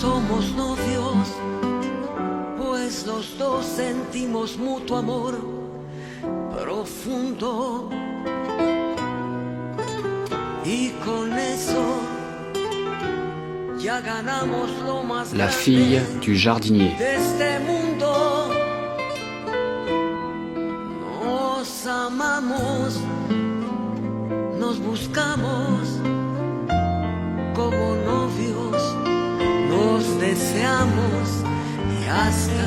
Somos novios, pues los dos sentimos mutuo amor profundo. Y con eso ya ganamos lo más La fille du jardinier. de este mundo. Nos amamos, nos buscamos como novios, nos deseamos y hasta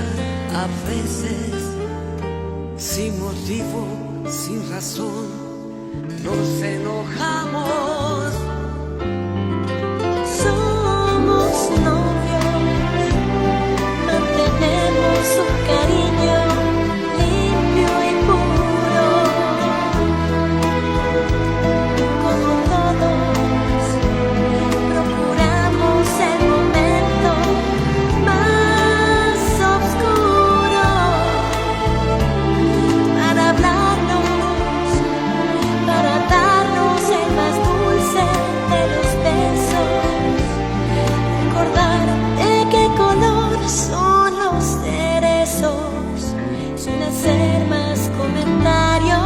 a veces sin motivo, sin razón, nos enojamos. Somos novios, mantenemos un cariño limpio y puro, como todos, procuramos el momento más oscuro para hablarnos, para darnos el más dulce de los besos, recordar de qué color son los cerezos, sin hacer más comentarios.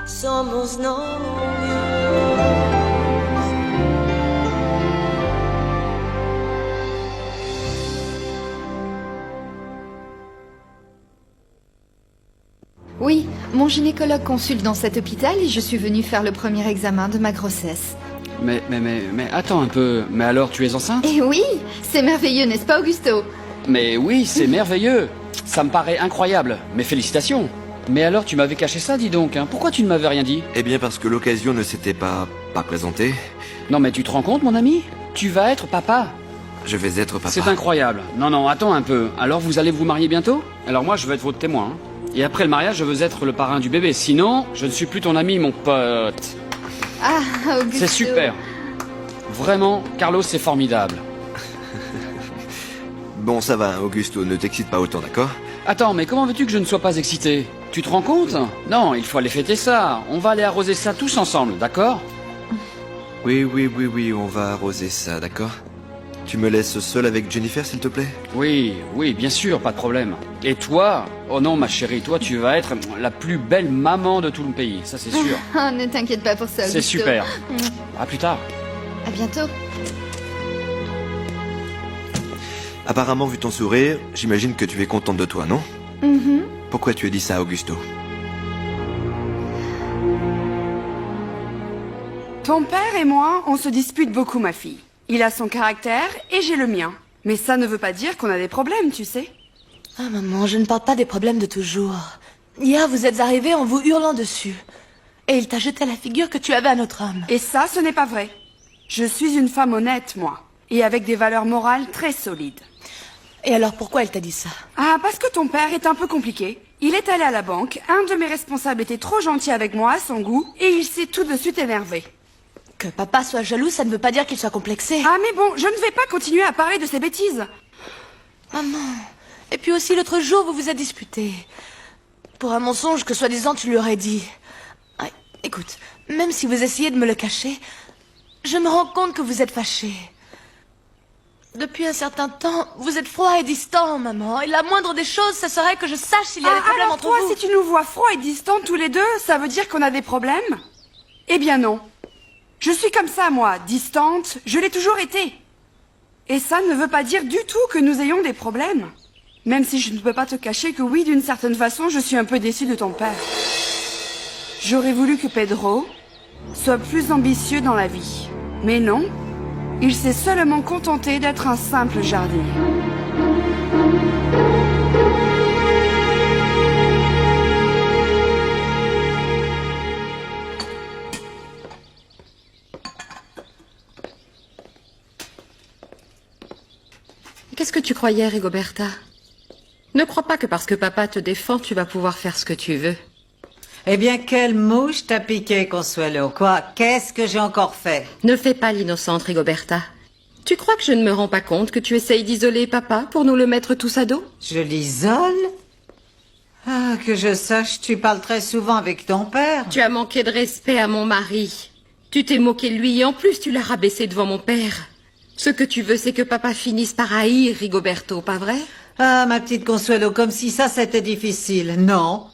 Somos novios. Oui, mon gynécologue consulte dans cet hôpital et je suis venue faire le premier examen de ma grossesse. Mais attends un peu. Mais alors, tu es enceinte? Et oui, c'est merveilleux, n'est-ce pas, Augusto? Mais oui, c'est merveilleux. Ça me paraît incroyable. Mais félicitations. Mais alors, tu m'avais caché ça, dis donc. Hein. Pourquoi tu ne m'avais rien dit? Eh bien parce que l'occasion ne s'était pas présentée. Non mais tu te rends compte, mon ami? Tu vas être papa. Je vais être papa. C'est incroyable. Non, attends un peu. Alors, vous allez vous marier bientôt? Alors moi, je veux être votre témoin. Hein. Et après le mariage, je veux être le parrain du bébé. Sinon, je ne suis plus ton ami, mon pote. Ah, Augusto. C'est super. Vraiment, Carlos, c'est formidable. Bon, ça va, Augusto, ne t'excite pas autant, d'accord? Attends, mais comment veux-tu que je ne sois pas excité? Tu te rends compte? Non, il faut aller fêter ça. On va aller arroser ça tous ensemble, d'accord? Oui, on va arroser ça, d'accord? Tu me laisses seul avec Jennifer, s'il te plaît? Oui, bien sûr, pas de problème. Et toi? Oh non, ma chérie, toi, tu vas être la plus belle maman de tout le pays, ça c'est sûr. Ah, ne t'inquiète pas pour ça, Augusto. C'est super. À plus tard. À bientôt. Apparemment, vu ton sourire, j'imagine que tu es contente de toi, non? Mhm. Pourquoi tu as dit ça, Augusto? Ton père et moi, on se dispute beaucoup, ma fille. Il a son caractère et j'ai le mien. Mais ça ne veut pas dire qu'on a des problèmes, tu sais. Ah maman, je ne parle pas des problèmes de toujours. Hier, vous êtes arrivés en vous hurlant dessus. Et il t'a jeté à la figure que tu avais un autre homme. Et ça, ce n'est pas vrai. Je suis une femme honnête, moi. Et avec des valeurs morales très solides. Et alors pourquoi elle t'a dit ça? Ah, parce que ton père est un peu compliqué. Il est allé à la banque, un de mes responsables était trop gentil avec moi à son goût, et il s'est tout de suite énervé. Que papa soit jaloux, ça ne veut pas dire qu'il soit complexé. Ah mais bon, je ne vais pas continuer à parler de ces bêtises. Maman. Et puis aussi l'autre jour, vous vous êtes disputés. Pour un mensonge que soi-disant tu lui aurais dit. Ah, écoute, même si vous essayez de me le cacher, je me rends compte que vous êtes fâchés. Depuis un certain temps, vous êtes froid et distant, maman. Et la moindre des choses, ce serait que je sache s'il y a des problèmes alors entre toi, vous. si tu nous vois froids et distants tous les deux, ça veut dire qu'on a des problèmes? Eh bien non. Je suis comme ça, moi, distante, je l'ai toujours été. Et ça ne veut pas dire du tout que nous ayons des problèmes. Même si je ne peux pas te cacher que oui, d'une certaine façon, je suis un peu déçue de ton père. J'aurais voulu que Pedro soit plus ambitieux dans la vie. Mais non, il s'est seulement contenté d'être un simple jardinier. Qu'est-ce que tu croyais, Rigoberta? Ne crois pas que parce que papa te défend, tu vas pouvoir faire ce que tu veux. Eh bien, quelle mouche t'a piqué, Consuelo? Quoi? Qu'est-ce que j'ai encore fait? Ne fais pas l'innocente, Rigoberta. Tu crois que je ne me rends pas compte que tu essayes d'isoler papa pour nous le mettre tous à dos? Je l'isole? Ah, que je sache, tu parles très souvent avec ton père. Tu as manqué de respect à mon mari. Tu t'es moqué de lui et en plus tu l'as rabaissé devant mon père. Ce que tu veux, c'est que papa finisse par haïr Rigoberto, pas vrai? Ah, ma petite Consuelo, comme si ça c'était difficile. Non.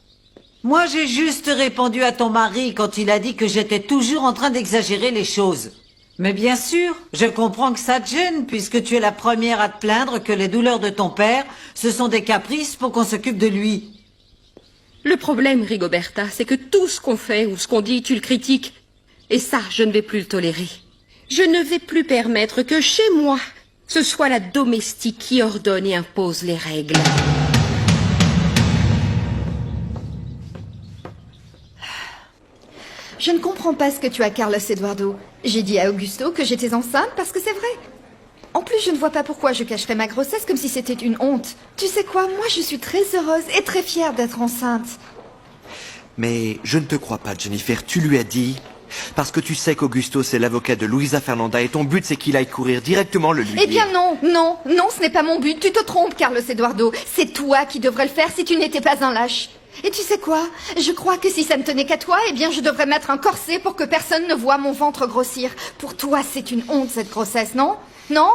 Moi, j'ai juste répondu à ton mari quand il a dit que j'étais toujours en train d'exagérer les choses. Mais bien sûr, je comprends que ça te gêne, puisque tu es la première à te plaindre que les douleurs de ton père, ce sont des caprices pour qu'on s'occupe de lui. Le problème, Rigoberta, c'est que tout ce qu'on fait ou ce qu'on dit, tu le critiques. Et ça, je ne vais plus le tolérer. Je ne vais plus permettre que chez moi, ce soit la domestique qui ordonne et impose les règles. Je ne comprends pas ce que tu as, Carlos Eduardo. J'ai dit à Augusto que j'étais enceinte parce que c'est vrai. En plus, je ne vois pas pourquoi je cacherais ma grossesse comme si c'était une honte. Tu sais quoi, moi je suis très heureuse et très fière d'être enceinte. Mais je ne te crois pas, Jennifer. Tu lui as dit... Parce que tu sais qu'Augusto, c'est l'avocat de Luisa Fernanda et ton but, c'est qu'il aille courir directement le lui dire. Eh bien non, ce n'est pas mon but. Tu te trompes, Carlos Eduardo. C'est toi qui devrais le faire si tu n'étais pas un lâche. Et tu sais quoi? Je crois que si ça ne tenait qu'à toi, eh bien je devrais mettre un corset pour que personne ne voie mon ventre grossir. Pour toi, c'est une honte cette grossesse, non? Non?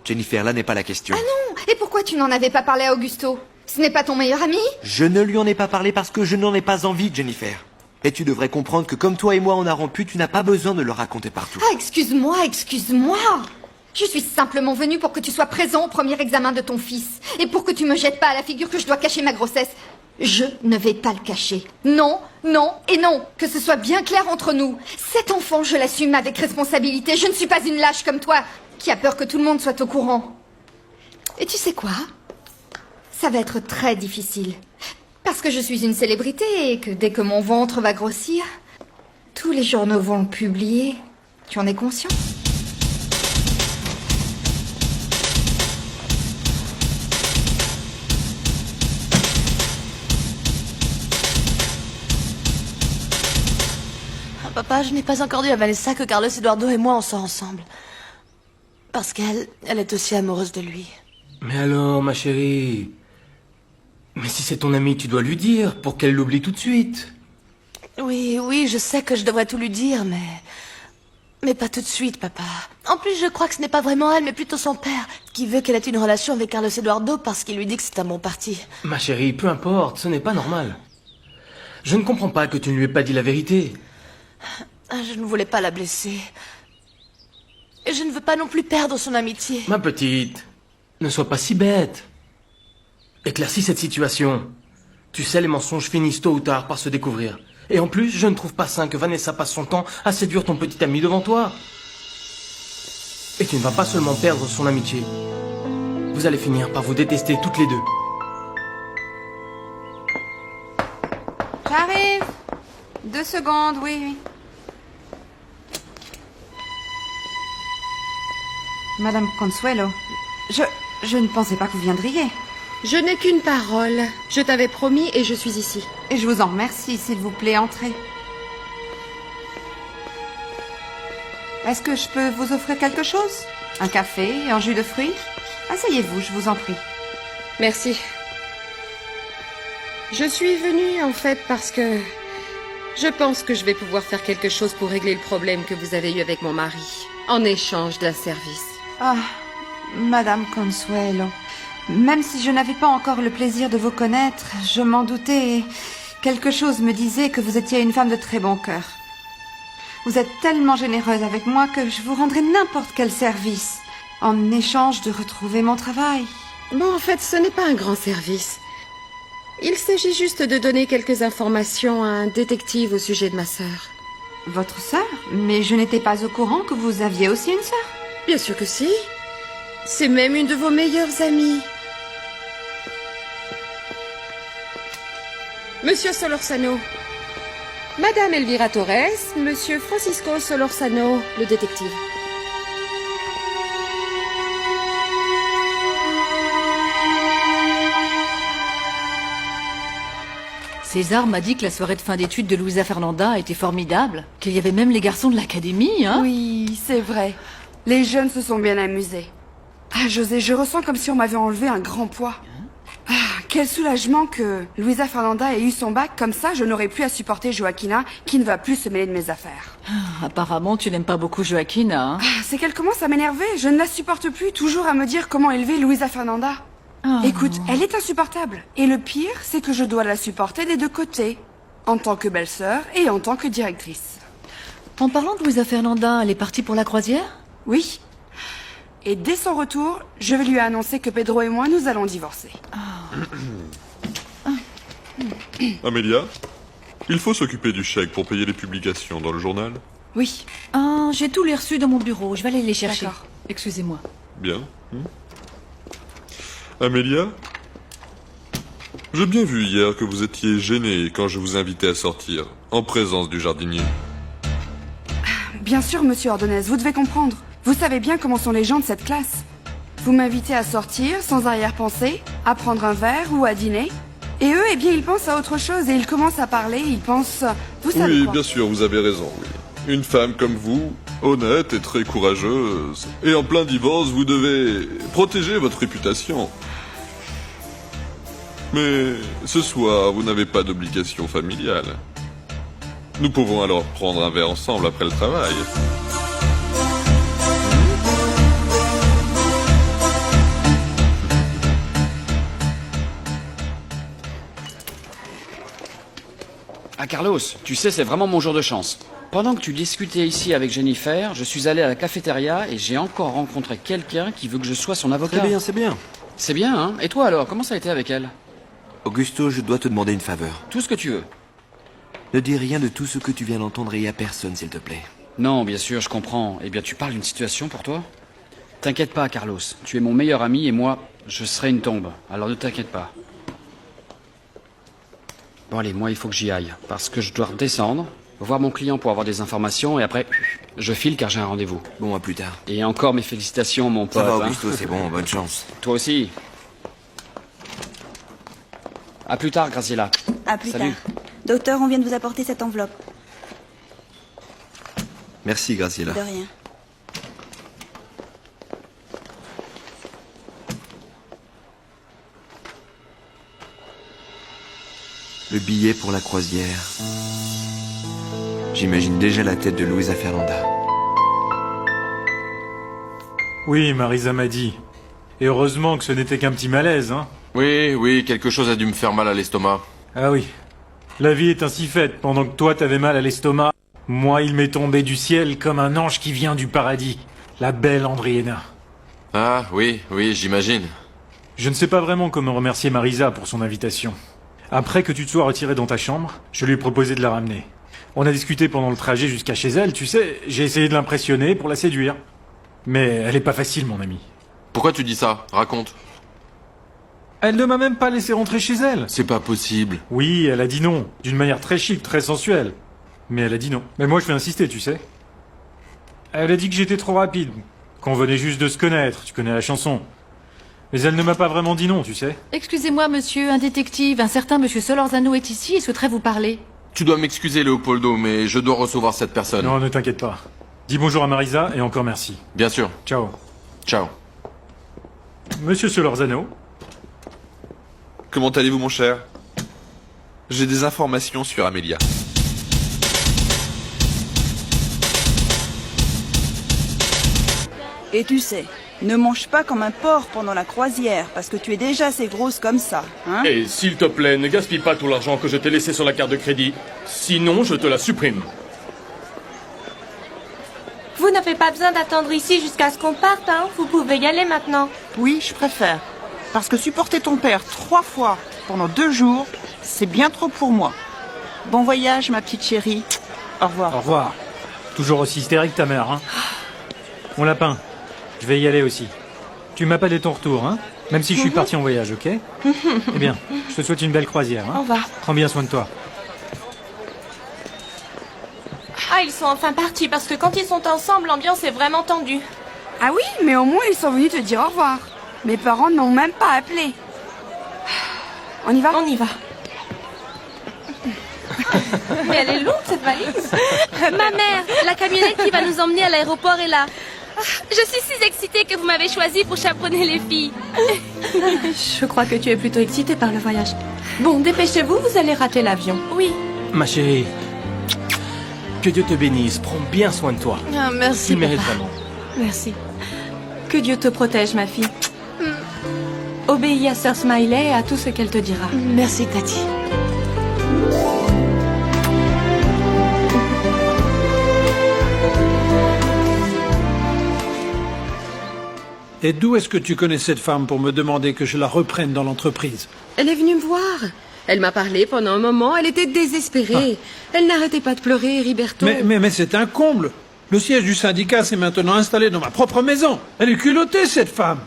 Jennifer, là n'est pas la question. Ah non? Et pourquoi tu n'en avais pas parlé à Augusto? Ce n'est pas ton meilleur ami? Je ne lui en ai pas parlé parce que je n'en ai pas envie, Jennifer. Et tu devrais comprendre que comme toi et moi on a rompu, tu n'as pas besoin de le raconter partout. Ah, excuse-moi. Je suis simplement venue pour que tu sois présent au premier examen de ton fils. Et pour que tu me jettes pas à la figure que je dois cacher ma grossesse. Je ne vais pas le cacher. Non, non et non. Que ce soit bien clair entre nous. Cet enfant, je l'assume avec responsabilité. Je ne suis pas une lâche comme toi, qui a peur que tout le monde soit au courant. Et tu sais quoi? Ça va être très difficile. Parce que je suis une célébrité et que dès que mon ventre va grossir, tous les journaux vont le publier. Tu en es conscient? Papa, je n'ai pas encore dit à Vanessa que Carlos Eduardo et moi on sort ensemble. Parce elle est aussi amoureuse de lui. Mais alors, ma chérie... Mais si c'est ton amie, tu dois lui dire, pour qu'elle l'oublie tout de suite. Oui, je sais que je devrais tout lui dire, mais pas tout de suite, papa. En plus, je crois que ce n'est pas vraiment elle, mais plutôt son père, qui veut qu'elle ait une relation avec Carlos Eduardo parce qu'il lui dit que c'est un bon parti. Ma chérie, peu importe, ce n'est pas normal. Je ne comprends pas que tu ne lui aies pas dit la vérité. Je ne voulais pas la blesser. Et je ne veux pas non plus perdre son amitié. Ma petite, ne sois pas si bête. Éclaircis cette situation. Tu sais, les mensonges finissent tôt ou tard par se découvrir. Et en plus, je ne trouve pas sain que Vanessa passe son temps à séduire ton petit ami devant toi. Et tu ne vas pas seulement perdre son amitié. Vous allez finir par vous détester toutes les deux. J'arrive. 2 secondes, oui. Madame Consuelo, je ne pensais pas que vous viendriez. Je n'ai qu'une parole. Je t'avais promis et je suis ici. Et je vous en remercie, s'il vous plaît, entrez. Est-ce que je peux vous offrir quelque chose? Un café, un jus de fruits? Asseyez-vous, je vous en prie. Merci. Je suis venue, en fait, parce que... Je pense que je vais pouvoir faire quelque chose pour régler le problème que vous avez eu avec mon mari, en échange d'un service. Ah, Madame Consuelo, même si je n'avais pas encore le plaisir de vous connaître, je m'en doutais et quelque chose me disait que vous étiez une femme de très bon cœur. Vous êtes tellement généreuse avec moi que je vous rendrai n'importe quel service, en échange de retrouver mon travail. Bon, en fait, ce n'est pas un grand service. Il s'agit juste de donner quelques informations à un détective au sujet de ma sœur. Votre sœur? Mais je n'étais pas au courant que vous aviez aussi une sœur. Bien sûr que si. C'est même une de vos meilleures amies. Monsieur Solorzano. Madame Elvira Torres, Monsieur Francisco Solorzano, le détective. César m'a dit que la soirée de fin d'études de Luisa Fernanda était formidable, qu'il y avait même les garçons de l'académie, hein? Oui, c'est vrai. Les jeunes se sont bien amusés. Ah, José, je ressens comme si on m'avait enlevé un grand poids. Quel soulagement que Luisa Fernanda ait eu son bac, comme ça je n'aurai plus à supporter Joaquina qui ne va plus se mêler de mes affaires. Apparemment, tu n'aimes pas beaucoup Joaquina, hein? C'est qu'elle commence à m'énerver, je ne la supporte plus, toujours à me dire comment élever Luisa Fernanda. Écoute, elle est insupportable. Et le pire, c'est que je dois la supporter des deux côtés. En tant que belle-sœur et en tant que directrice. En parlant de Luisa Fernanda, elle est partie pour la croisière? Oui. Et dès son retour, je vais lui annoncer que Pedro et moi, nous allons divorcer. Amélia, il faut s'occuper du chèque pour payer les publications dans le journal. Oui. J'ai tous les reçus dans mon bureau, je vais aller les chercher. D'accord. Excusez-moi. Bien. Amélia, j'ai bien vu hier que vous étiez gênée quand je vous invitais à sortir, en présence du jardinier. Bien sûr, monsieur Ordonez, vous devez comprendre. Vous savez bien comment sont les gens de cette classe. Vous m'invitez à sortir, sans arrière-pensée, à prendre un verre ou à dîner. Et eux, eh bien, ils pensent à autre chose et ils commencent à parler, ils pensent... Vous savez Oui, quoi. bien sûr, vous avez raison, oui. Une femme comme vous, honnête et très courageuse, et en plein divorce, vous devez protéger votre réputation. Mais ce soir, vous n'avez pas d'obligation familiale. Nous pouvons alors prendre un verre ensemble après le travail. Ah Carlos, tu sais, c'est vraiment mon jour de chance. Pendant que tu discutais ici avec Jennifer, je suis allé à la cafétéria et j'ai encore rencontré quelqu'un qui veut que je sois son avocat. C'est bien, c'est bien. C'est bien, hein? Et toi alors, comment ça a été avec elle? Augusto, je dois te demander une faveur. Tout ce que tu veux. Ne dis rien de tout ce que tu viens d'entendre et à personne, s'il te plaît. Non, bien sûr, je comprends. Eh bien, tu parles d'une situation pour toi? T'inquiète pas, Carlos. Tu es mon meilleur ami et moi, je serai une tombe. Alors ne t'inquiète pas. Bon allez, moi il faut que j'y aille, parce que je dois redescendre, voir mon client pour avoir des informations, et après, je file car j'ai un rendez-vous. Bon, à plus tard. Et encore mes félicitations, mon pote. Ça va, Augusto, c'est bon, bonne chance. Toi aussi. À plus tard, Graciela. À plus Salut. tard. Docteur, on vient de vous apporter cette enveloppe. Merci, Graciela. De rien. Le billet pour la croisière. J'imagine déjà la tête de Luisa Fernanda. Oui, Marisa m'a dit. Et heureusement que ce n'était qu'un petit malaise, hein. Oui, quelque chose a dû me faire mal à l'estomac. Ah oui. La vie est ainsi faite. Pendant que toi t'avais mal à l'estomac, moi il m'est tombé du ciel comme un ange qui vient du paradis. La belle Andriena. Ah, oui, j'imagine. Je ne sais pas vraiment comment remercier Marisa pour son invitation. Après que tu te sois retiré dans ta chambre, je lui ai proposé de la ramener. On a discuté pendant le trajet jusqu'à chez elle, tu sais, j'ai essayé de l'impressionner pour la séduire. Mais elle est pas facile, mon ami. Pourquoi tu dis ça? Raconte. Elle ne m'a même pas laissé rentrer chez elle. C'est pas possible. Oui, elle a dit non, d'une manière très chic, très sensuelle. Mais elle a dit non. Mais moi je vais insister, tu sais. Elle a dit que j'étais trop rapide, qu'on venait juste de se connaître, tu connais la chanson. Mais elle ne m'a pas vraiment dit non, tu sais. Excusez-moi, monsieur, un détective, un certain monsieur Solorzano est ici et souhaiterait vous parler. Tu dois m'excuser, Leopoldo, mais je dois recevoir cette personne. Non, ne t'inquiète pas. Dis bonjour à Marisa et encore merci. Bien sûr. Ciao. Ciao. Monsieur Solorzano. Comment allez-vous, mon cher? J'ai des informations sur Amélia. Et tu sais, ne mange pas comme un porc pendant la croisière, parce que tu es déjà assez grosse comme ça, hein? Et s'il te plaît, ne gaspille pas tout l'argent que je t'ai laissé sur la carte de crédit. Sinon, je te la supprime. Vous n'avez pas besoin d'attendre ici jusqu'à ce qu'on parte, hein? Vous pouvez y aller maintenant. Oui, je préfère. Parce que supporter ton père 3 fois pendant 2 jours, c'est bien trop pour moi. Bon voyage, ma petite chérie. Au revoir. Au revoir. Toujours aussi hystérique ta mère, hein. Mon lapin, je vais y aller aussi. Tu m'appelles dès ton retour, hein. Même si je suis parti en voyage, ok? Eh bien, je te souhaite une belle croisière, hein. Au revoir. Prends bien soin de toi. Ah, ils sont enfin partis parce que quand ils sont ensemble, l'ambiance est vraiment tendue. Ah oui, mais au moins ils sont venus te dire au revoir. Mes parents n'ont même pas appelé. On y va? On y va. Mais elle est lourde, cette valise. Ma mère, la camionnette qui va nous emmener à l'aéroport est là. Je suis si excitée que vous m'avez choisie pour chaperonner les filles. Je crois que tu es plutôt excitée par le voyage. Bon, dépêchez-vous, vous allez rater l'avion. Oui. Ma chérie, que Dieu te bénisse. Prends bien soin de toi. Ah, merci, Tu le mérites papa. vraiment. Merci. Que Dieu te protège, ma fille. Obéis à Sœur Smiley et à tout ce qu'elle te dira. Merci, Tati. Et d'où est-ce que tu connais cette femme pour me demander que je la reprenne dans l'entreprise? Elle est venue me voir. Elle m'a parlé pendant un moment, elle était désespérée. Elle n'arrêtait pas de pleurer, Heriberto. Mais c'est un comble. Le siège du syndicat s'est maintenant installé dans ma propre maison. Elle est culottée, cette femme.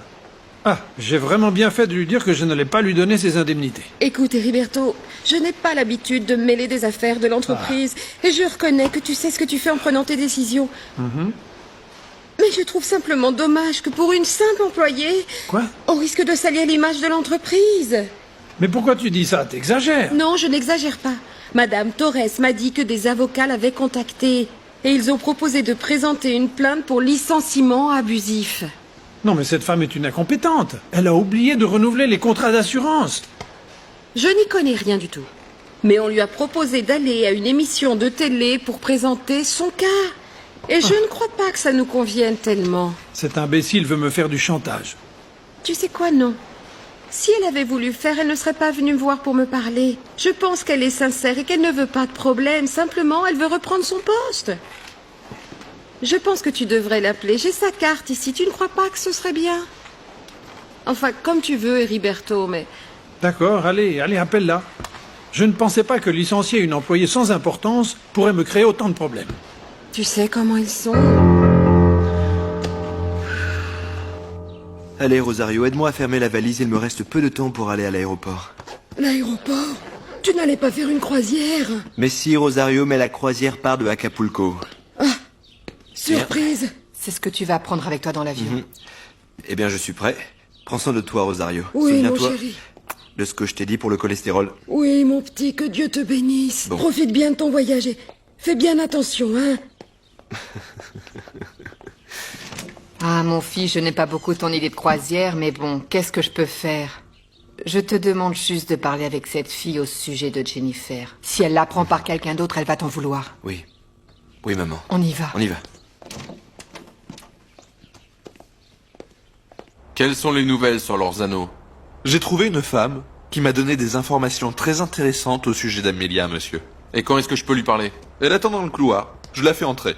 Ah, j'ai vraiment bien fait de lui dire que je n'allais pas lui donner ses indemnités. Écoute, Heriberto, je n'ai pas l'habitude de me mêler des affaires de l'entreprise. Et je reconnais que tu sais ce que tu fais en prenant tes décisions. Mais je trouve simplement dommage que pour une simple employée, Quoi? on risque de salir l'image de l'entreprise. Mais pourquoi tu dis ça? T'exagères. Non, je n'exagère pas. Madame Torres m'a dit que des avocats l'avaient contactée. Et ils ont proposé de présenter une plainte pour licenciement abusif. Non, mais cette femme est une incompétente. Elle a oublié de renouveler les contrats d'assurance. Je n'y connais rien du tout. Mais on lui a proposé d'aller à une émission de télé pour présenter son cas. Et je ne crois pas que ça nous convienne tellement. Cet imbécile veut me faire du chantage. Tu sais quoi, non? Si elle avait voulu faire, elle ne serait pas venue me voir pour me parler. Je pense qu'elle est sincère et qu'elle ne veut pas de problème. Simplement, elle veut reprendre son poste. Je pense que tu devrais l'appeler. J'ai sa carte ici. Tu ne crois pas que ce serait bien? Enfin, comme tu veux, Heriberto, mais... D'accord, allez, appelle-la. Je ne pensais pas que licencier une employée sans importance pourrait me créer autant de problèmes. Tu sais comment ils sont. Allez, Rosario, aide-moi à fermer la valise. Il me reste peu de temps pour aller à l'aéroport. L'aéroport? Tu n'allais pas faire une croisière? Mais si, Rosario, mais la croisière part de Acapulco. Surprise! C'est ce que tu vas prendre avec toi dans l'avion. Eh bien, je suis prêt. Prends soin de toi, Rosario. Oui, mon Souviens-toi chéri. de ce que je t'ai dit pour le cholestérol. Oui, mon petit, que Dieu te bénisse. Bon. Profite bien de ton voyage et fais bien attention, hein. Ah, mon fils, je n'ai pas beaucoup ton idée de croisière, mais bon, qu'est-ce que je peux faire? Je te demande juste de parler avec cette fille au sujet de Jennifer. Si elle l'apprend par quelqu'un d'autre, elle va t'en vouloir. Oui. Oui, maman. On y va. On y va. Quelles sont les nouvelles sur leurs anneaux? J'ai trouvé une femme qui m'a donné des informations très intéressantes au sujet d'Amélia, monsieur. Et quand est-ce que je peux lui parler? Elle attend dans le couloir. Je la fais entrer.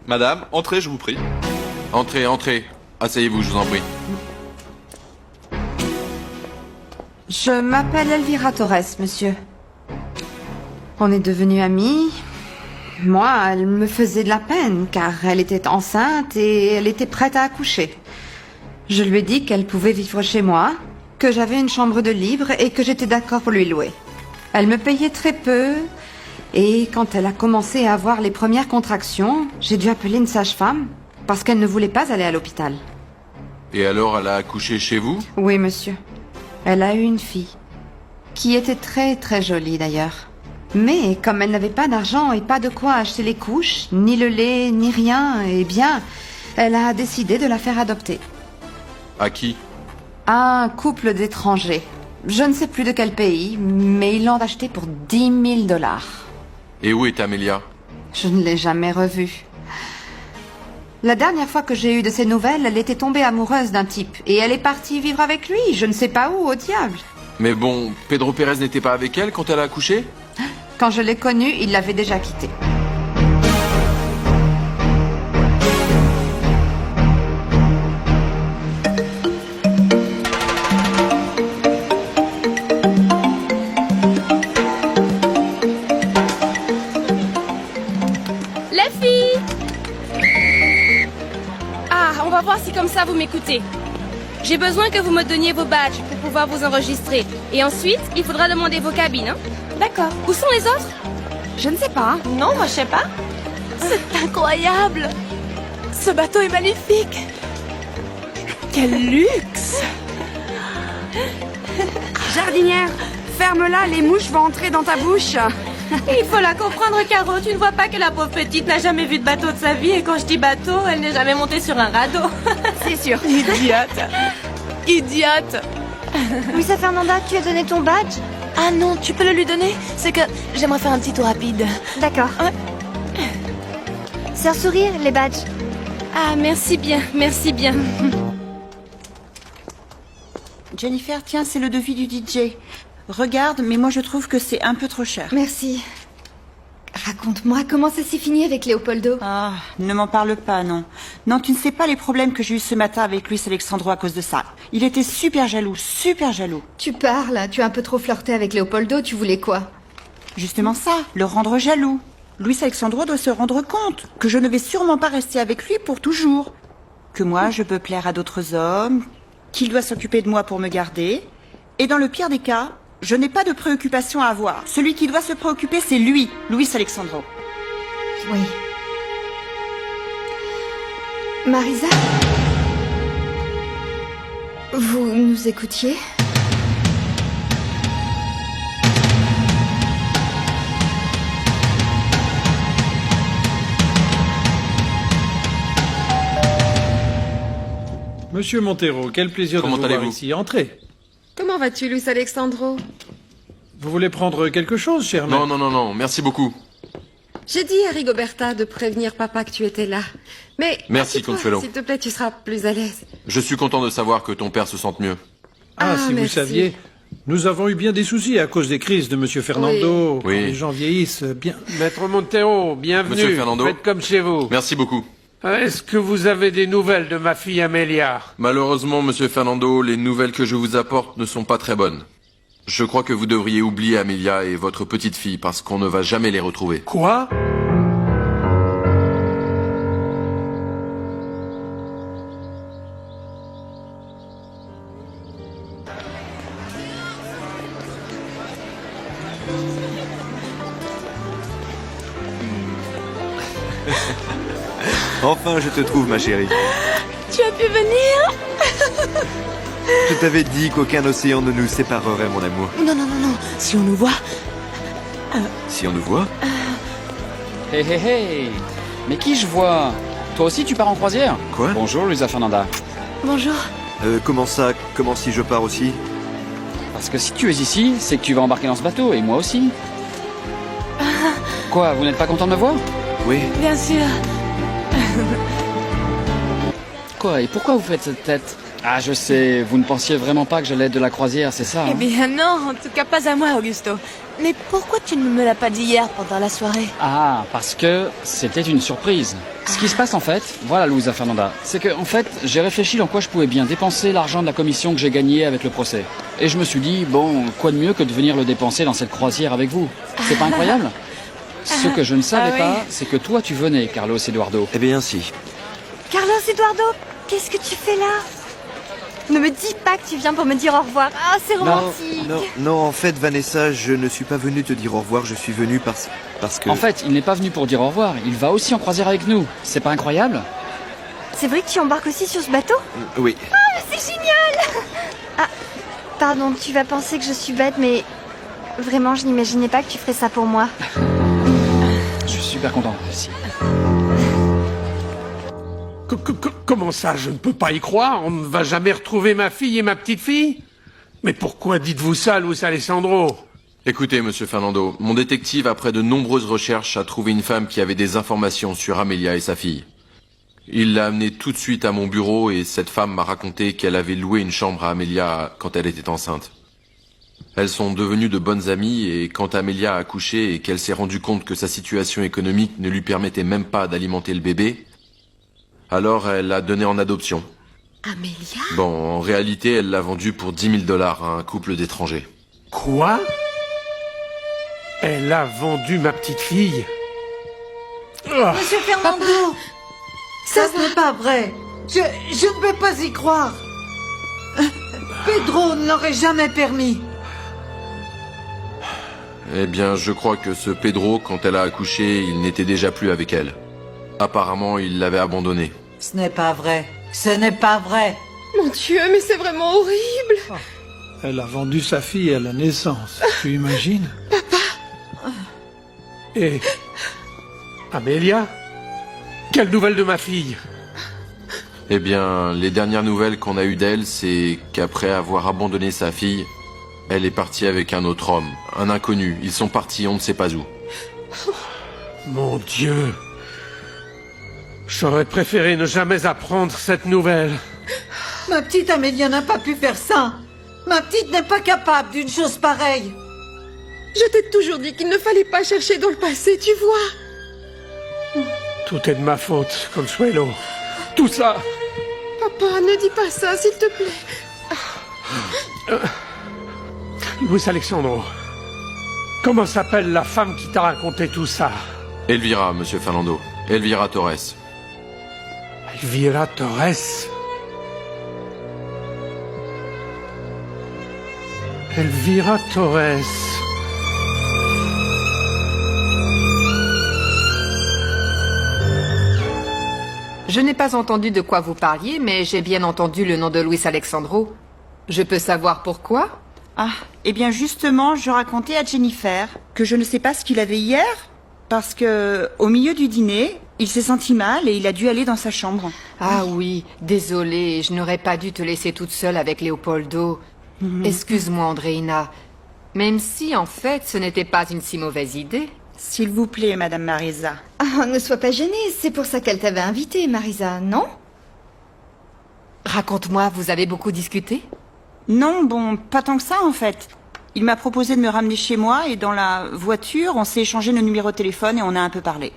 Madame, entrez, je vous prie. Entrez, entrez. Asseyez-vous, je vous en prie. Je m'appelle Elvira Torres, monsieur. On est devenus amis. Moi, elle me faisait de la peine, car elle était enceinte et elle était prête à accoucher. Je lui ai dit qu'elle pouvait vivre chez moi, que j'avais une chambre de libre et que j'étais d'accord pour lui louer. Elle me payait très peu, et quand elle a commencé à avoir les premières contractions, j'ai dû appeler une sage-femme, parce qu'elle ne voulait pas aller à l'hôpital. Et alors, elle a accouché chez vous? Oui, monsieur. Elle a eu une fille, qui était très très jolie d'ailleurs. Mais comme elle n'avait pas d'argent et pas de quoi acheter les couches, ni le lait, ni rien, eh bien, elle a décidé de la faire adopter. À qui? À un couple d'étrangers. Je ne sais plus de quel pays, mais ils l'ont acheté pour 10 000 $. Et où est Amélia? Je ne l'ai jamais revue. La dernière fois que j'ai eu de ses nouvelles, elle était tombée amoureuse d'un type. Et elle est partie vivre avec lui, je ne sais pas où, au diable. Mais bon, Pedro Pérez n'était pas avec elle quand elle a accouché? Quand je l'ai connue, il l'avait déjà quittée. Les filles! Ah, on va voir si comme ça vous m'écoutez. J'ai besoin que vous me donniez vos badges pour pouvoir vous enregistrer. Et ensuite, il faudra demander vos cabines, hein? D'accord. Où sont les autres? Je ne sais pas. Non, moi je sais pas. C'est incroyable! Ce bateau est magnifique! Quel luxe! Jardinière, ferme-la, les mouches vont entrer dans ta bouche. Il faut la comprendre, Caro. Tu ne vois pas que la pauvre petite n'a jamais vu de bateau de sa vie, et quand je dis bateau, elle n'est jamais montée sur un radeau. C'est sûr. Idiote. Idiote. Louisa Fernanda, tu as donné ton badge? Ah non, tu peux le lui donner? C'est que j'aimerais faire un petit tour rapide. D'accord. Sœur Sourire, les badges. Ah, merci bien, merci bien. Jennifer, tiens, c'est le devis du DJ. Regarde, mais moi je trouve que c'est un peu trop cher. Merci. Raconte-moi, comment ça s'est fini avec Léopoldo? Ah, ne m'en parle pas, non. Non, tu ne sais pas les problèmes que j'ai eu ce matin avec Luis Alexandro à cause de ça. Il était super jaloux, super jaloux. Tu parles, tu as un peu trop flirté avec Léopoldo, tu voulais quoi? Justement ça, le rendre jaloux. Luis Alexandro doit se rendre compte que je ne vais sûrement pas rester avec lui pour toujours. Que moi, je peux plaire à d'autres hommes, qu'il doit s'occuper de moi pour me garder. Et dans le pire des cas, je n'ai pas de préoccupation à avoir. Celui qui doit se préoccuper, c'est lui, Luis Alexandro. Oui. Marisa? Vous nous écoutiez? Monsieur Montero, quel plaisir Comment de vous voir allez-vous ici. Entrez. Comment vas-tu, Luis Alexandro? Vous voulez prendre quelque chose, cher Non, maître? non, non, non, merci beaucoup. J'ai dit à Rigoberta de prévenir papa que tu étais là. Mais Merci, assieds-toi, Consuelo. s'il te plaît, tu seras plus à l'aise. Je suis content de savoir que ton père se sente mieux. Ah, si vous merci. saviez, nous avons eu bien des soucis à cause des crises de Monsieur Fernando. Oui. Quand les gens vieillissent, bien... Maître Montero, bienvenue. Monsieur Fernando. Faites comme chez vous. Merci beaucoup. Est-ce que vous avez des nouvelles de ma fille Amélia? Malheureusement, monsieur Fernando, les nouvelles que je vous apporte ne sont pas très bonnes. Je crois que vous devriez oublier Amélia et votre petite fille parce qu'on ne va jamais les retrouver. Quoi? Enfin, je te trouve, ma chérie. Tu as pu venir? Je t'avais dit qu'aucun océan ne nous séparerait, mon amour. Non, non, non, non. Si on nous voit... Si on nous voit... Hé hé hé. Mais qui je vois? Toi aussi tu pars en croisière? Quoi? Bonjour Luisa Fernanda. Bonjour. Comment ça? Comment si je pars aussi? Parce que si tu es ici, c'est que tu vas embarquer dans ce bateau, et moi aussi. Quoi, vous n'êtes pas content de me voir? Oui. Bien sûr. Quoi, et pourquoi vous faites cette tête? Ah, je sais, vous ne pensiez vraiment pas que j'allais être de la croisière, c'est ça? Eh hein? bien non, en tout cas pas à moi, Augusto. Mais pourquoi tu ne me l'as pas dit hier pendant la soirée? Ah, parce que c'était une surprise. Ce qui se passe en fait, voilà Luisa Fernanda, c'est que en fait, j'ai réfléchi dans quoi je pouvais bien dépenser l'argent de la commission que j'ai gagné avec le procès. Et je me suis dit, bon, quoi de mieux que de venir le dépenser dans cette croisière avec vous? C'est pas incroyable? Ce que je ne savais pas, c'est que toi tu venais, Carlos Eduardo. Eh bien, si. Carlos Eduardo, qu'est-ce que tu fais là? Ne me dis pas que tu viens pour me dire au revoir. Ah, c'est romantique. Non, en fait, Vanessa, je ne suis pas venu te dire au revoir, je suis venu parce que... En fait, il n'est pas venu pour dire au revoir, il va aussi en croisière avec nous. C'est pas incroyable? C'est vrai que tu embarques aussi sur ce bateau? Oui. Ah, mais c'est génial! Ah, pardon, tu vas penser que je suis bête, mais vraiment, je n'imaginais pas que tu ferais ça pour moi. Je suis super content, merci. Comment ça, je ne peux pas y croire? On ne va jamais retrouver ma fille et ma petite-fille? Mais pourquoi dites-vous ça, Luis Alessandro? Écoutez, monsieur Fernando, mon détective, après de nombreuses recherches, a trouvé une femme qui avait des informations sur Amélia et sa fille. Il l'a amenée tout de suite à mon bureau et cette femme m'a raconté qu'elle avait loué une chambre à Amélia quand elle était enceinte. Elles sont devenues de bonnes amies et quand Amélia a accouché et qu'elle s'est rendue compte que sa situation économique ne lui permettait même pas d'alimenter le bébé, alors elle l'a donné en adoption. Amélia? Bon, en réalité, elle l'a vendu pour $10 000 à un couple d'étrangers. Quoi? Elle a vendu ma petite fille? Oh. Monsieur Fernando, ça ce n'est pas vrai. Je ne peux pas y croire. Pedro ne l'aurait jamais permis. Eh bien, je crois que ce Pedro, quand elle a accouché, il n'était déjà plus avec elle. Apparemment, il l'avait abandonnée. Ce n'est pas vrai. Ce n'est pas vrai. Mon Dieu, mais c'est vraiment horrible. Elle a vendu sa fille à la naissance, tu imagines? Et... Amélia? Quelle nouvelle de ma fille? Eh bien, les dernières nouvelles qu'on a eues d'elle, c'est qu'après avoir abandonné sa fille, elle est partie avec un autre homme, un inconnu. Ils sont partis, on ne sait pas où. Mon Dieu! J'aurais préféré ne jamais apprendre cette nouvelle. Ma petite Amélia n'a pas pu faire ça. Ma petite n'est pas capable d'une chose pareille. Je t'ai toujours dit qu'il ne fallait pas chercher dans le passé, tu vois. Tout est de ma faute, Consuelo. Tout ça. Papa, ne dis pas ça, s'il te plaît. Luis Alexandro, comment s'appelle la femme qui t'a raconté tout ça? Elvira, monsieur Fernando. Elvira Torres. Elvira Torres? Elvira Torres. Je n'ai pas entendu de quoi vous parliez, mais j'ai bien entendu le nom de Luis Alexandro. Je peux savoir pourquoi? Ah, eh bien justement, je racontais à Jennifer que je ne sais pas ce qu'il avait hier, parce que au milieu du dîner, il s'est senti mal et il a dû aller dans sa chambre. Ah oui, désolée, je n'aurais pas dû te laisser toute seule avec Leopoldo. Excuse-moi, Andreina. Même si, en fait, ce n'était pas une si mauvaise idée. S'il vous plaît, Madame Marisa. Ah, ne sois pas gênée, c'est pour ça qu'elle t'avait invitée, Marisa, non? Raconte-moi, vous avez beaucoup discuté? Non, bon, pas tant que ça, en fait. Il m'a proposé de me ramener chez moi et dans la voiture, on s'est échangé nos numéros de téléphone et on a un peu parlé.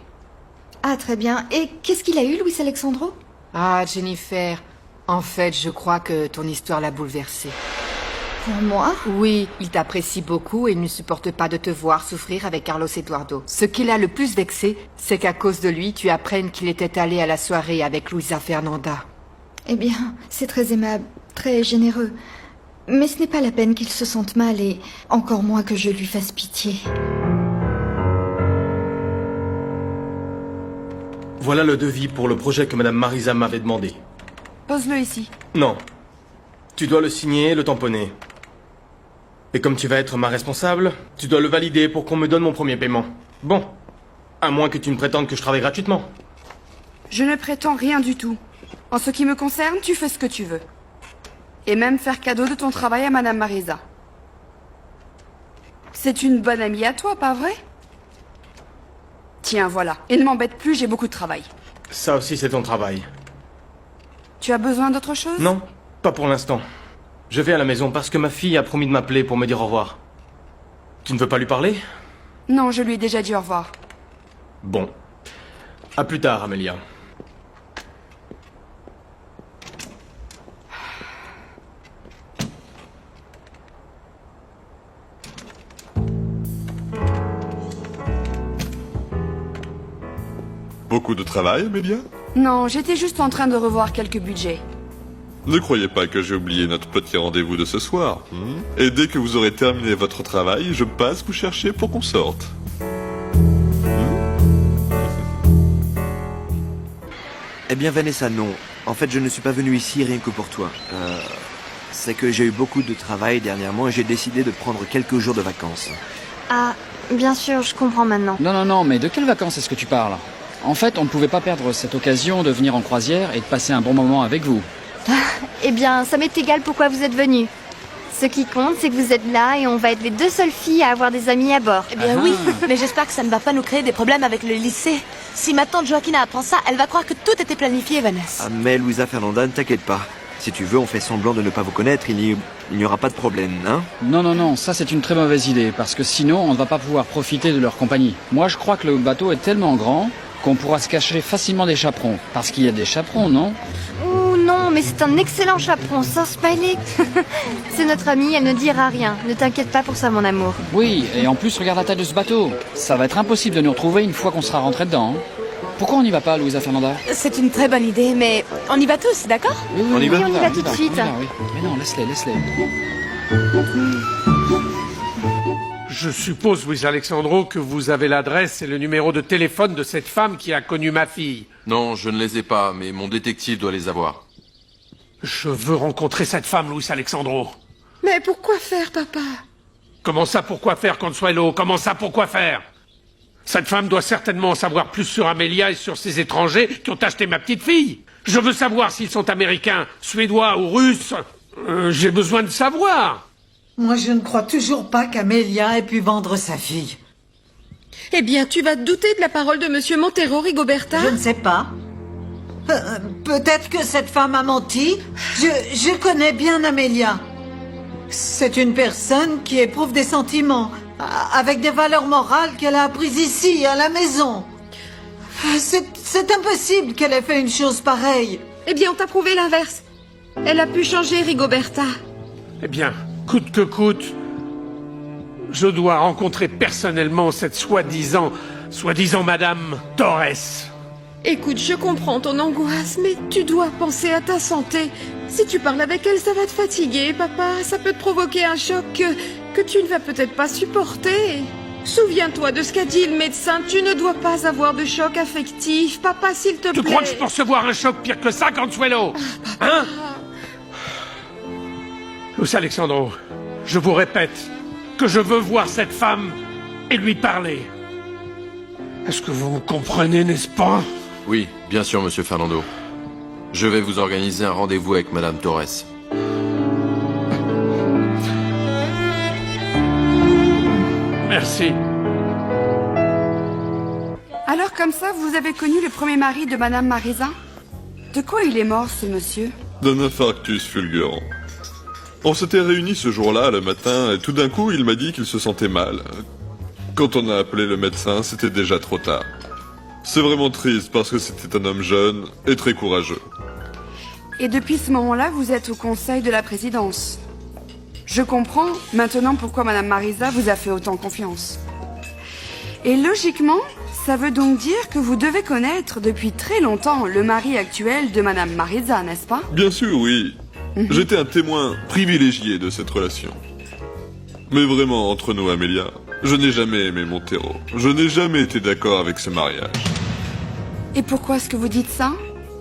Ah, très bien. Et qu'est-ce qu'il a eu, Luis Alexandro? Ah, Jennifer, en fait, je crois que ton histoire l'a bouleversé. Pour moi? Oui, il t'apprécie beaucoup et il ne supporte pas de te voir souffrir avec Carlos Eduardo. Ce qui l'a le plus vexé, c'est qu'à cause de lui, tu apprennes qu'il était allé à la soirée avec Luisa Fernanda. Eh bien, c'est très aimable, très généreux. Mais ce n'est pas la peine qu'il se sente mal et encore moins que je lui fasse pitié. Voilà le devis pour le projet que Madame Marisa m'avait demandé. Pose-le ici. Non. Tu dois le signer et le tamponner. Et comme tu vas être ma responsable, tu dois le valider pour qu'on me donne mon premier paiement. Bon. À moins que tu ne prétendes que je travaille gratuitement. Je ne prétends rien du tout. En ce qui me concerne, tu fais ce que tu veux. Et même faire cadeau de ton travail à Madame Marisa. C'est une bonne amie à toi, pas vrai? Tiens, voilà. Et ne m'embête plus, j'ai beaucoup de travail. Ça aussi, c'est ton travail. Tu as besoin d'autre chose? Non, pas pour l'instant. Je vais à la maison parce que ma fille a promis de m'appeler pour me dire au revoir. Tu ne veux pas lui parler? Non, je lui ai déjà dit au revoir. Bon. À plus tard, Amélia. Beaucoup de travail, Amélia? Non, j'étais juste en train de revoir quelques budgets. Ne croyez pas que j'ai oublié notre petit rendez-vous de ce soir. Et dès que vous aurez terminé votre travail, je passe vous chercher pour qu'on sorte. Eh bien, Vanessa, non. En fait, je ne suis pas venu ici rien que pour toi. C'est que j'ai eu beaucoup de travail dernièrement et j'ai décidé de prendre quelques jours de vacances. Ah, bien sûr, je comprends maintenant. Non, mais de quelles vacances est-ce que tu parles? En fait, on ne pouvait pas perdre cette occasion de venir en croisière et de passer un bon moment avec vous. Eh bien, ça m'est égal pourquoi vous êtes venus. Ce qui compte, c'est que vous êtes là et on va être les deux seules filles à avoir des amis à bord. Eh bien oui, mais j'espère que ça ne va pas nous créer des problèmes avec le lycée. Si ma tante Joaquina apprend ça, elle va croire que tout était planifié, Vanessa. Ah, mais Luisa Fernanda, ne t'inquiète pas. Si tu veux, on fait semblant de ne pas vous connaître, il n'y aura pas de problème, hein? Non, ça c'est une très mauvaise idée, parce que sinon on ne va pas pouvoir profiter de leur compagnie. Moi je crois que le bateau est tellement grand qu'on pourra se cacher facilement des chaperons. Parce qu'il y a des chaperons, non? Oh non, mais c'est un excellent chaperon, Sir Smiley. C'est notre amie, elle ne dira rien. Ne t'inquiète pas pour ça, mon amour. Oui, et en plus regarde la taille de ce bateau. Ça va être impossible de nous retrouver une fois qu'on sera rentré dedans. Pourquoi on n'y va pas, Luisa Fernanda? C'est une très bonne idée, mais on y va tous, d'accord? Oui, on y va tout de suite. Oui. Mais non, laisse-les. Je suppose, Luis Alexandro, que vous avez l'adresse et le numéro de téléphone de cette femme qui a connu ma fille. Non, je ne les ai pas, mais mon détective doit les avoir. Je veux rencontrer cette femme, Luis Alexandro. Mais pourquoi faire, papa? Comment ça, pourquoi faire, Consuelo? Comment ça, pourquoi faire? Cette femme doit certainement en savoir plus sur Amelia et sur ces étrangers qui ont acheté ma petite fille. Je veux savoir s'ils sont américains, suédois ou russes. J'ai besoin de savoir. Moi, je ne crois toujours pas qu'Amelia ait pu vendre sa fille. Eh bien, tu vas douter de la parole de Monsieur Montero, Rigoberta? Je ne sais pas. Peut-être que cette femme a menti. Je connais bien Amelia. C'est une personne qui éprouve des sentiments, avec des valeurs morales qu'elle a apprises ici, à la maison. C'est impossible qu'elle ait fait une chose pareille. Eh bien, on t'a prouvé l'inverse. Elle a pu changer, Rigoberta. Eh bien, coûte que coûte, je dois rencontrer personnellement cette soi-disant Madame Torres. Écoute, je comprends ton angoisse, mais tu dois penser à ta santé. Si tu parles avec elle, ça va te fatiguer, papa. Ça peut te provoquer un choc que tu ne vas peut-être pas supporter. Souviens-toi de ce qu'a dit le médecin. Tu ne dois pas avoir de choc affectif. Papa, s'il te plaît. Tu crois que je peux recevoir un choc pire que ça, Consuelo? Hein? Luis Alexandro, je vous répète que je veux voir cette femme et lui parler. Est-ce que vous me comprenez, n'est-ce pas? Oui, bien sûr, monsieur Fernando. Je vais vous organiser un rendez-vous avec Madame Torres. Merci. Alors comme ça, vous avez connu le premier mari de Madame Marisa? De quoi il est mort, ce monsieur? D'un infarctus fulgurant. On s'était réunis ce jour-là, le matin, et tout d'un coup, il m'a dit qu'il se sentait mal. Quand on a appelé le médecin, c'était déjà trop tard. C'est vraiment triste parce que c'était un homme jeune et très courageux. Et depuis ce moment-là, vous êtes au conseil de la présidence. Je comprends maintenant pourquoi Madame Marisa vous a fait autant confiance. Et logiquement, ça veut donc dire que vous devez connaître depuis très longtemps le mari actuel de Madame Marisa, n'est-ce pas? Bien sûr, oui. J'étais un témoin privilégié de cette relation. Mais vraiment, entre nous, Amelia, je n'ai jamais aimé Montero. Je n'ai jamais été d'accord avec ce mariage. Et pourquoi est-ce que vous dites ça?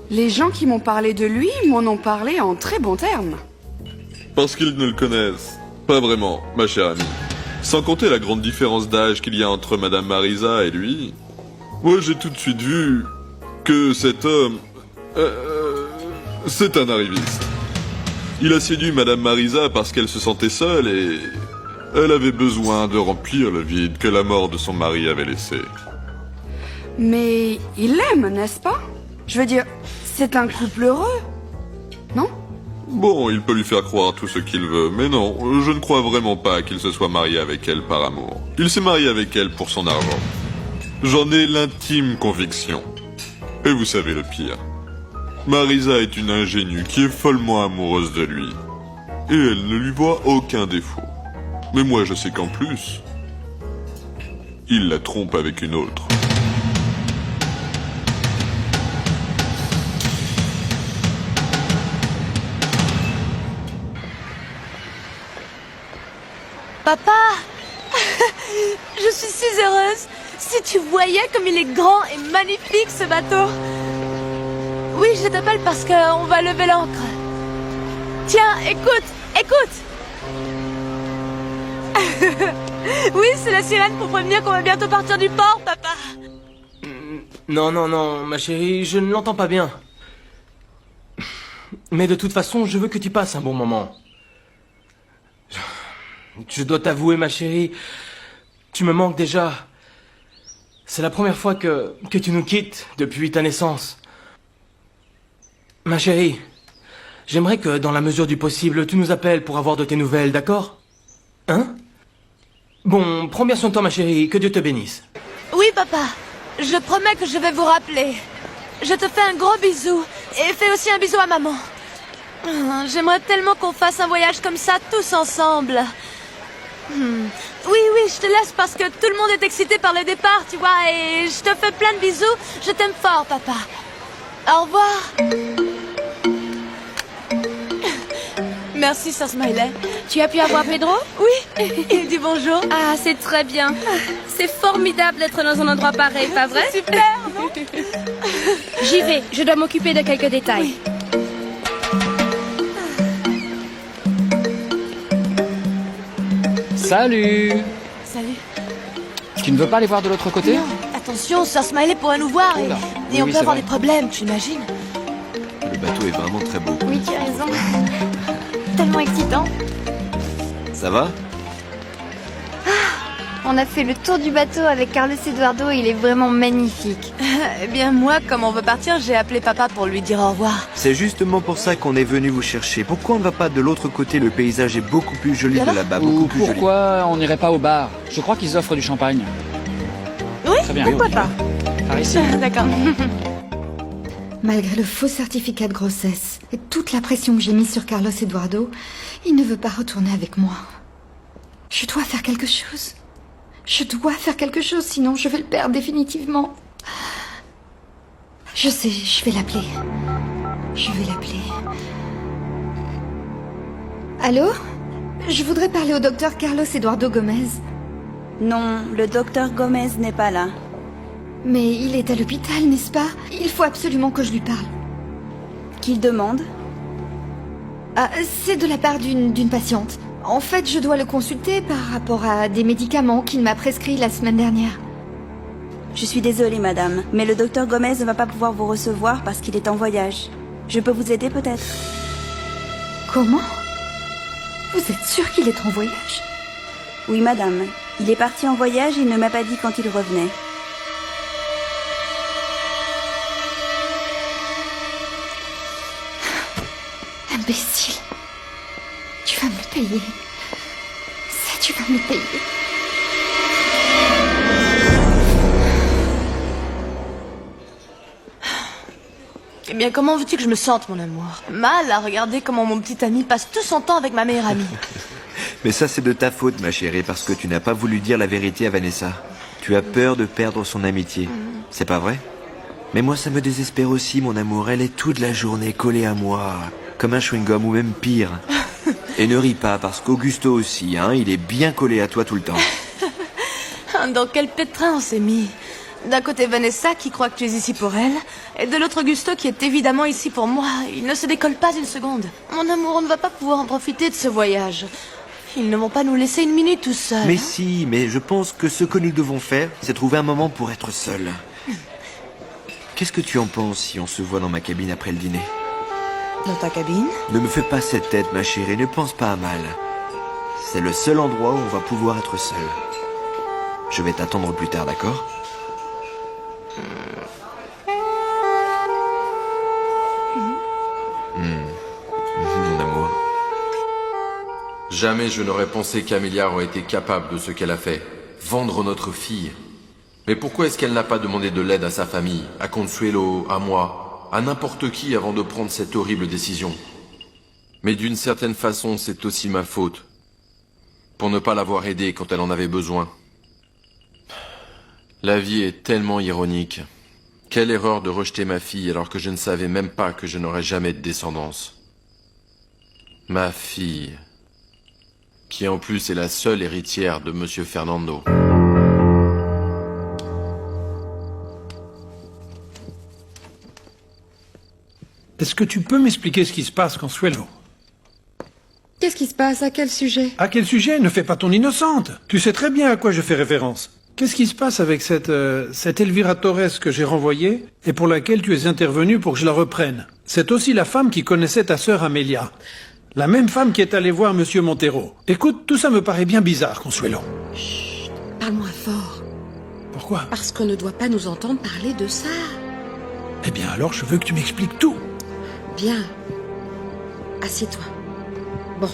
Les gens qui m'ont parlé de lui m'en ont parlé en très bons termes. Parce qu'ils ne le connaissent. Pas vraiment, ma chère amie. Sans compter la grande différence d'âge qu'il y a entre Madame Marisa et lui. Moi, j'ai tout de suite vu que cet homme... c'est un arriviste. Il a séduit Madame Marisa parce qu'elle se sentait seule et... elle avait besoin de remplir le vide que la mort de son mari avait laissé. Mais il l'aime, n'est-ce pas? Je veux dire, c'est un couple heureux, non? Bon, il peut lui faire croire tout ce qu'il veut, mais non, je ne crois vraiment pas qu'il se soit marié avec elle par amour. Il s'est marié avec elle pour son argent. J'en ai l'intime conviction. Et vous savez le pire. Marisa est une ingénue qui est follement amoureuse de lui. Et elle ne lui voit aucun défaut. Mais moi je sais qu'en plus, il la trompe avec une autre. Papa, je suis si heureuse. Si tu voyais comme il est grand et magnifique, ce bateau. Oui, je t'appelle parce qu'on va lever l'ancre. Tiens, écoute. Oui, c'est la sirène pour prévenir qu'on va bientôt partir du port, papa. Non, ma chérie, je ne l'entends pas bien. Mais de toute façon, je veux que tu passes un bon moment. Je dois t'avouer, ma chérie, tu me manques déjà. C'est la première fois que tu nous quittes depuis ta naissance. Ma chérie, j'aimerais que, dans la mesure du possible, tu nous appelles pour avoir de tes nouvelles, d'accord? Hein? Bon, prends bien soin de toi, ma chérie, que Dieu te bénisse. Oui, papa, je promets que je vais vous rappeler. Je te fais un gros bisou, et fais aussi un bisou à maman. J'aimerais tellement qu'on fasse un voyage comme ça, tous ensemble. Oui, je te laisse parce que tout le monde est excité par le départ, tu vois, et je te fais plein de bisous. Je t'aime fort, papa. Au revoir. Merci, Sir Smiley. Tu as pu avoir Pedro? Oui, il dit bonjour. Ah, c'est très bien. C'est formidable d'être dans un endroit pareil, pas vrai? Super, non? J'y vais, je dois m'occuper de quelques détails. Salut! Salut. Tu ne veux pas aller voir de l'autre côté? Non. Attention, Sir Smiley pourrait nous voir et, Oula. et Oui, on oui, peut c'est avoir vrai. des problèmes, tu imagines? Le bateau est vraiment très beau. Oui, tu as raison. Tellement excitant. Ça va? On a fait le tour du bateau avec Carlos Eduardo et il est vraiment magnifique. Eh bien, moi, comme on veut partir, j'ai appelé papa pour lui dire au revoir. C'est justement pour ça qu'on est venu vous chercher. Pourquoi on ne va pas de l'autre côté? Le paysage est beaucoup plus joli de là-bas, beaucoup Ou plus joli. pourquoi on n'irait pas au bar? Je crois qu'ils offrent du champagne. Oui, Très bien. pourquoi pas? Par ici. D'accord. Malgré le faux certificat de grossesse et toute la pression que j'ai mise sur Carlos Eduardo, il ne veut pas retourner avec moi. Je dois faire quelque chose. Je dois faire quelque chose, sinon je vais le perdre définitivement. Je sais, je vais l'appeler. Je vais l'appeler. Allô? Je voudrais parler au docteur Carlos Eduardo Gomez. Non, le docteur Gomez n'est pas là. Mais il est à l'hôpital, n'est-ce pas? Il faut absolument que je lui parle. Qu'il demande? Ah, c'est de la part d'une patiente. En fait, je dois le consulter par rapport à des médicaments qu'il m'a prescrits la semaine dernière. Je suis désolée, madame, mais le docteur Gomez ne va pas pouvoir vous recevoir parce qu'il est en voyage. Je peux vous aider peut-être? Comment? Vous êtes sûre qu'il est en voyage? Oui, madame. Il est parti en voyage et il ne m'a pas dit quand il revenait. Imbécile. Tu vas me le payer. Ça, tu vas me le payer. Eh bien, comment veux-tu que je me sente, mon amour? Mal à regarder comment mon petit ami passe tout son temps avec ma meilleure amie. Mais ça, c'est de ta faute, ma chérie, parce que tu n'as pas voulu dire la vérité à Vanessa. Tu as peur de perdre son amitié. C'est pas vrai? Mais moi, ça me désespère aussi, mon amour. Elle est toute la journée collée à moi, comme un chewing-gum, ou même pire. Et ne ris pas, parce qu'Augusto aussi, hein, il est bien collé à toi tout le temps. Dans quel pétrin on s'est mis? D'un côté Vanessa qui croit que tu es ici pour elle, et de l'autre Augusto qui est évidemment ici pour moi. Il ne se décolle pas une seconde. Mon amour, on ne va pas pouvoir en profiter de ce voyage. Ils ne vont pas nous laisser une minute tout seuls. Mais si, mais je pense que ce que nous devons faire, c'est trouver un moment pour être seuls. Qu'est-ce que tu en penses si on se voit dans ma cabine après le dîner? Dans ta cabine? Ne me fais pas cette tête, ma chérie, ne pense pas à mal. C'est le seul endroit où on va pouvoir être seul. Je vais t'attendre plus tard, d'accord? Mon amour. Jamais je n'aurais pensé qu'Amelia aurait été capable de ce qu'elle a fait. Vendre notre fille. Mais pourquoi est-ce qu'elle n'a pas demandé de l'aide à sa famille, à Consuelo, à moi, à n'importe qui avant de prendre cette horrible décision? Mais d'une certaine façon, c'est aussi ma faute. Pour ne pas l'avoir aidée quand elle en avait besoin. La vie est tellement ironique. Quelle erreur de rejeter ma fille alors que je ne savais même pas que je n'aurais jamais de descendance. Ma fille, qui en plus est la seule héritière de Monsieur Fernando. Est-ce que tu peux m'expliquer ce qui se passe, Consuelo? Qu'est-ce qui se passe? À quel sujet? À quel sujet? Ne fais pas ton innocente. Tu sais très bien à quoi je fais référence. Qu'est-ce qui se passe avec cette Elvira Torres que j'ai renvoyée et pour laquelle tu es intervenu pour que je la reprenne? C'est aussi la femme qui connaissait ta sœur Amelia. La même femme qui est allée voir Monsieur Montero. Écoute, tout ça me paraît bien bizarre, Consuelo. Chut, parle-moi fort. Pourquoi? Parce qu'on ne doit pas nous entendre parler de ça. Eh bien alors, je veux que tu m'expliques tout. Bien. Assieds-toi. Bon.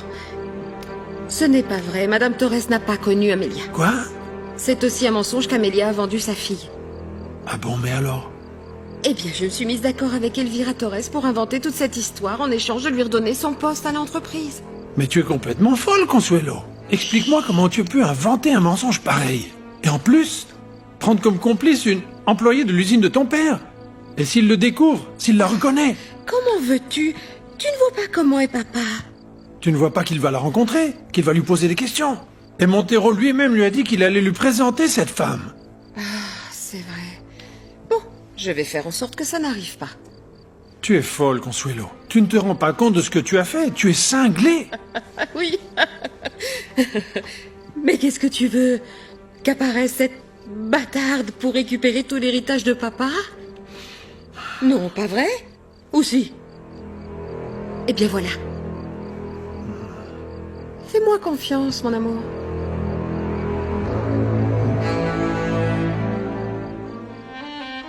Ce n'est pas vrai. Madame Torres n'a pas connu Amelia. Quoi? C'est aussi un mensonge qu'Amelia a vendu sa fille. Ah bon, mais alors? Eh bien, je me suis mise d'accord avec Elvira Torres pour inventer toute cette histoire en échange de lui redonner son poste à l'entreprise. Mais tu es complètement folle, Consuelo. Explique-moi comment tu peux inventer un mensonge pareil. Et en plus, prendre comme complice une employée de l'usine de ton père. Et s'il le découvre, s'il la reconnaît? Comment veux-tu? Tu ne vois pas comment est papa. Tu ne vois pas qu'il va la rencontrer, qu'il va lui poser des questions. Et Montero lui-même lui a dit qu'il allait lui présenter cette femme. Ah, c'est vrai. Bon, je vais faire en sorte que ça n'arrive pas. Tu es folle, Consuelo. Tu ne te rends pas compte de ce que tu as fait. Tu es cinglée. Oui. Mais qu'apparaisse cette bâtarde pour récupérer tout l'héritage de papa? Non, pas vrai? Ou si? Eh bien voilà. Fais-moi confiance, mon amour.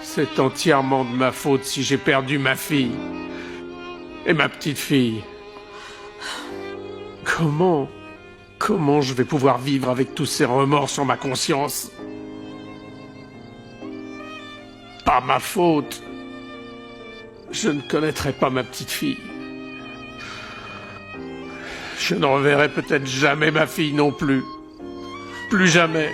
C'est entièrement de ma faute si j'ai perdu ma fille. Et ma petite fille. Comment je vais pouvoir vivre avec tous ces remords sur ma conscience? Pas ma faute. Je ne connaîtrai pas ma petite fille. Je ne reverrai peut-être jamais ma fille non plus. Plus jamais.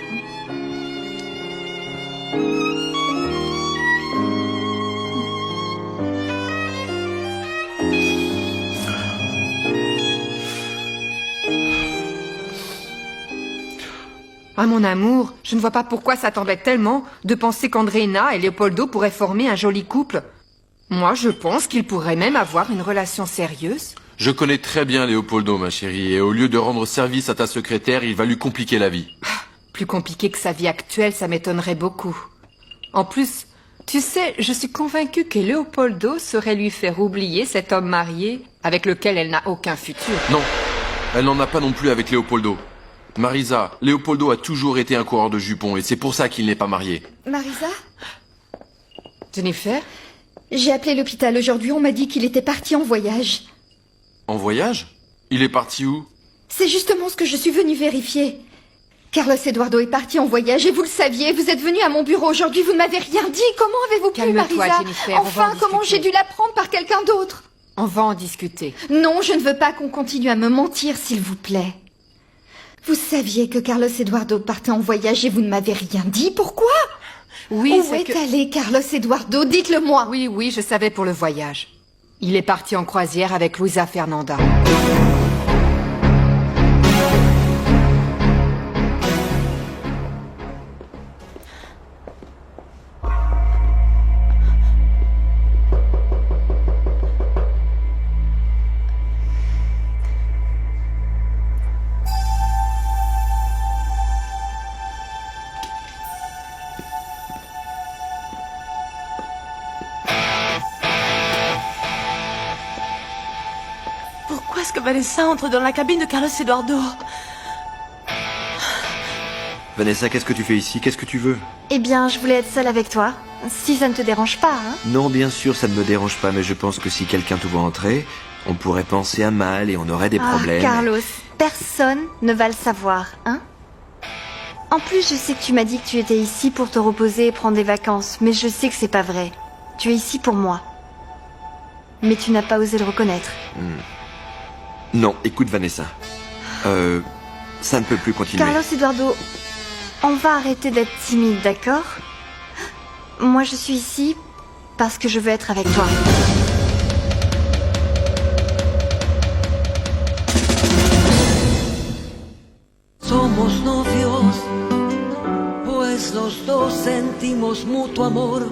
Ah mon amour, je ne vois pas pourquoi ça t'embête tellement de penser qu'Andréina et Léopoldo pourraient former un joli couple. Moi, je pense qu'ils pourraient même avoir une relation sérieuse. Je connais très bien Léopoldo, ma chérie, et au lieu de rendre service à ta secrétaire, il va lui compliquer la vie. Plus compliqué que sa vie actuelle, ça m'étonnerait beaucoup. En plus, tu sais, je suis convaincue que Léopoldo saurait lui faire oublier cet homme marié avec lequel elle n'a aucun futur. Non, elle n'en a pas non plus avec Léopoldo. Marisa, Léopoldo a toujours été un coureur de jupons et c'est pour ça qu'il n'est pas marié. Marisa? Jennifer? J'ai appelé l'hôpital aujourd'hui, on m'a dit qu'il était parti en voyage. En voyage? Il est parti où? C'est justement ce que je suis venue vérifier. Carlos Eduardo est parti en voyage et vous le saviez, vous êtes venu à mon bureau aujourd'hui, vous ne m'avez rien dit. Comment avez-vous pu, Calme-toi, Marisa? Jennifer, enfin, comment j'ai dû l'apprendre par quelqu'un d'autre? On va en discuter. Non, je ne veux pas qu'on continue à me mentir, s'il vous plaît. Vous saviez que Carlos Eduardo partait en voyage et vous ne m'avez rien dit. Pourquoi? Oui, Où est allé Carlos Eduardo? Dites-le-moi. Oui, je savais pour le voyage. Il est parti en croisière avec Luisa Fernanda. Pourquoi est-ce que Vanessa entre dans la cabine de Carlos Eduardo? Vanessa, qu'est-ce que tu fais ici? Qu'est-ce que tu veux? Eh bien, je voulais être seule avec toi. Si ça ne te dérange pas, hein. Non, bien sûr, ça ne me dérange pas, mais je pense que si quelqu'un te voit entrer, on pourrait penser à mal et on aurait des problèmes. Carlos, personne ne va le savoir, hein. En plus, je sais que tu m'as dit que tu étais ici pour te reposer et prendre des vacances, mais je sais que c'est pas vrai. Tu es ici pour moi. Mais tu n'as pas osé le reconnaître. Non, écoute Vanessa. Ça ne peut plus continuer. Carlos Eduardo, on va arrêter d'être timide, d'accord? Moi, je suis ici parce que je veux être avec toi. Somos novios, pues los dos sentimos mutuo amor.